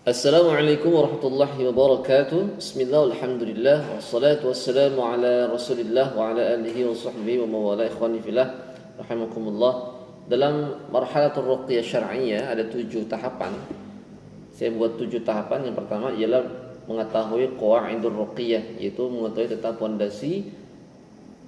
Assalamualaikum warahmatullahi wabarakatuh. Bismillah, alhamdulillah, wassalatu wassalamu ala rasulillah wa ala alihi wa sahbihi wa mawala ikhwani fillah rahimakumullah. Dalam marhalatul ruqyah syar'iyyah ada 7 tahapan. Saya buat 7 tahapan. Yang pertama ialah mengetahui qawaidur ruqyah, yaitu mengetahui tentang pondasi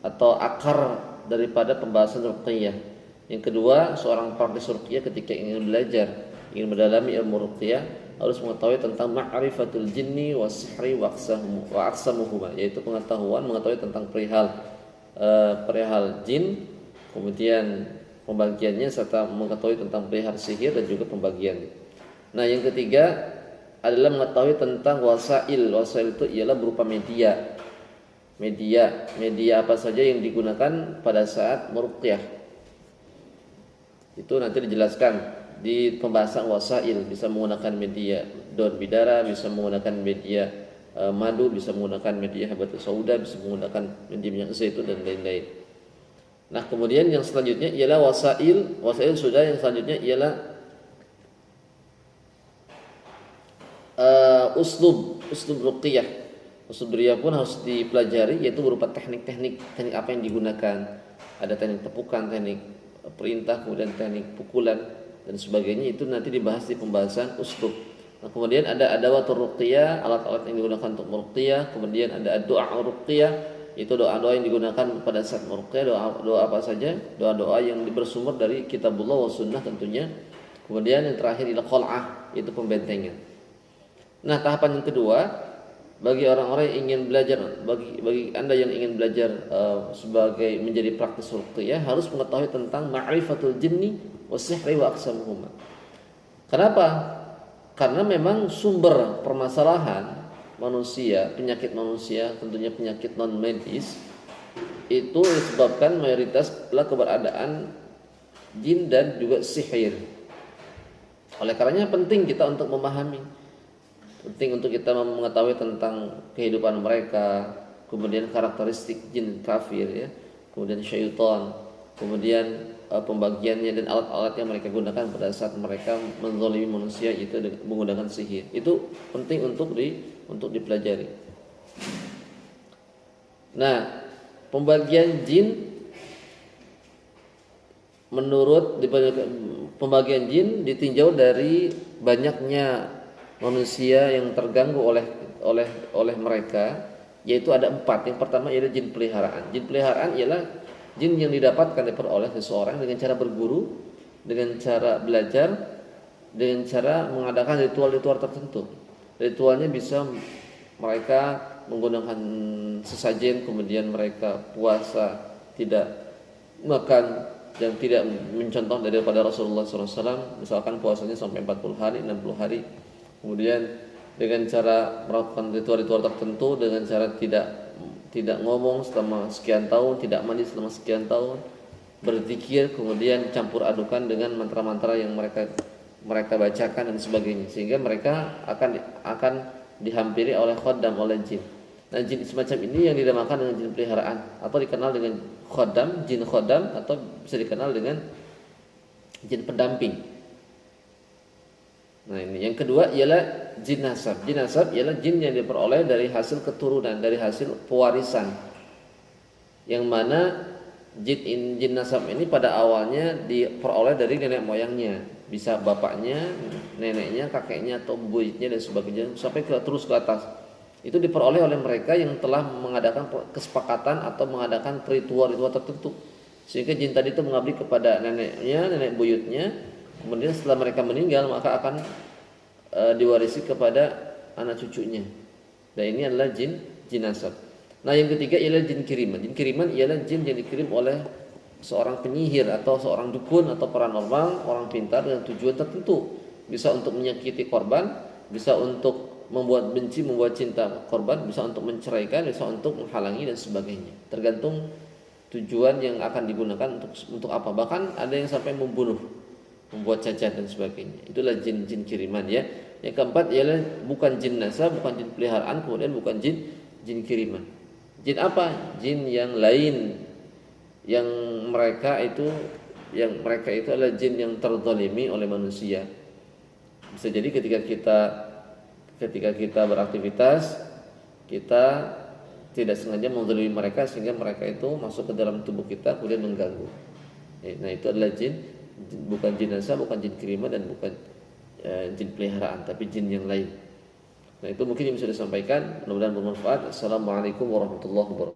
atau akar daripada pembahasan ruqyah. Yang kedua, seorang praktis ruqyah ketika ingin belajar, ingin mendalami ilmu ruqyah, harus mengetahui tentang ma'rifatul jinni was-sihri wa aqsamuhuma, yaitu mengetahui tentang perihal jin, kemudian pembagiannya, serta mengetahui tentang perihal sihir dan juga pembagiannya. Nah, yang ketiga adalah mengetahui tentang wasail. Wasail itu ialah berupa media apa saja yang digunakan pada saat meruqyah. Itu nanti dijelaskan di pembahasan wasail. Bisa menggunakan media daun bidara, bisa menggunakan media madu, bisa menggunakan media habatus sauda, bisa menggunakan media minyak zaitun dan lain-lain. Nah, kemudian yang selanjutnya ialah wasail sudah. Yang selanjutnya ialah uslub ruqyah. Uslub ruqyah pun harus dipelajari, yaitu berupa teknik apa yang digunakan. Ada teknik tepukan, teknik perintah, kemudian teknik pukulan dan sebagainya. Itu nanti dibahas di pembahasan uslub. Nah, kemudian ada adawatur ruqyah, alat-alat yang digunakan untuk meruqyah. Kemudian ada doa ruqyah, itu doa-doa yang digunakan pada saat meruqyah. Doa apa saja? Doa-doa yang bersumber dari kitabullah wa sunnah tentunya. Kemudian yang terakhir adalah qal'ah, itu pembentengan. Nah, tahapan yang kedua, bagi orang-orang yang ingin belajar, bagi Anda yang ingin belajar sebagai menjadi praktis ruqyah, harus mengetahui tentang ma'rifatul jinni was-sihri wa aqsamuhuma. Kenapa? Karena memang sumber permasalahan manusia, penyakit manusia, tentunya penyakit non medis, itu disebabkan mayoritas adalah keberadaan jin dan juga sihir. Oleh karenanya penting kita untuk memahami, penting untuk kita mengetahui tentang kehidupan mereka, kemudian karakteristik jin kafir, ya, kemudian syaitan, kemudian pembagiannya dan alat-alat yang mereka gunakan pada saat mereka menzalimi manusia, itu menggunakan sihir. Itu penting untuk dipelajari. Nah, pembagian jin, menurut pembagian jin ditinjau dari banyaknya manusia yang terganggu oleh mereka, yaitu ada 4. Yang pertama ialah jin peliharaan. Jin peliharaan ialah jin yang didapatkan oleh seseorang dengan cara berguru, dengan cara belajar, dengan cara mengadakan ritual-ritual tertentu. Ritualnya bisa mereka menggunakan sesajen, kemudian mereka puasa, tidak makan, dan tidak mencontoh daripada Rasulullah SAW. Misalkan puasanya sampai 40 hari, 60 hari. Kemudian dengan cara melakukan ritual-ritual tertentu, dengan cara tidak ngomong selama sekian tahun, tidak mandi selama sekian tahun, berzikir, kemudian campur adukan dengan mantra-mantra yang mereka bacakan dan sebagainya, sehingga mereka akan dihampiri oleh khaddam, oleh jin. Nah, jin semacam ini yang dinamakan dengan jin peliharaan, atau dikenal dengan khaddam, jin khaddam, atau bisa dikenal dengan jin pendamping. Nah, ini yang kedua ialah jin nasab. Jin nasab ialah jin yang diperoleh dari hasil keturunan, dari hasil pewarisan. Yang mana jin nasab ini pada awalnya diperoleh dari nenek moyangnya, bisa bapaknya, neneknya, kakeknya atau buyutnya dan sebagainya, sampai terus ke atas. Itu diperoleh oleh mereka yang telah mengadakan kesepakatan atau mengadakan ritual-ritual tertentu. Sehingga jin tadi itu mengabdi kepada neneknya, nenek buyutnya. Kemudian setelah mereka meninggal, maka akan diwarisi kepada anak cucunya. Dan ini adalah jin nasab. Nah, yang ketiga ialah jin kiriman. Jin kiriman ialah jin yang dikirim oleh seorang penyihir atau seorang dukun atau paranormal, orang pintar, dengan tujuan tertentu. Bisa untuk menyakiti korban, bisa untuk membuat benci, membuat cinta korban, bisa untuk menceraikan, bisa untuk menghalangi dan sebagainya. Tergantung tujuan yang akan digunakan untuk apa. Bahkan ada yang sampai membunuh, membuat cacat dan sebagainya. Itulah jin kiriman, ya. Yang keempat ialah bukan jin nasab, bukan jin peliharaan, kemudian bukan jin kiriman. Jin apa? Jin yang lain, yang mereka itu adalah jin yang terzalimi oleh manusia. Bisa jadi ketika kita ketika kita beraktivitas kita tidak sengaja menzalimi mereka sehingga mereka itu masuk ke dalam tubuh kita kemudian mengganggu. Nah itu adalah jin, bukan jin nasa, bukan jin kiriman dan bukan jin peliharaan, tapi jin yang lain. Nah itu mungkin yang bisa disampaikan, mudah-mudahan bermanfaat. Assalamualaikum warahmatullahi wabarakatuh.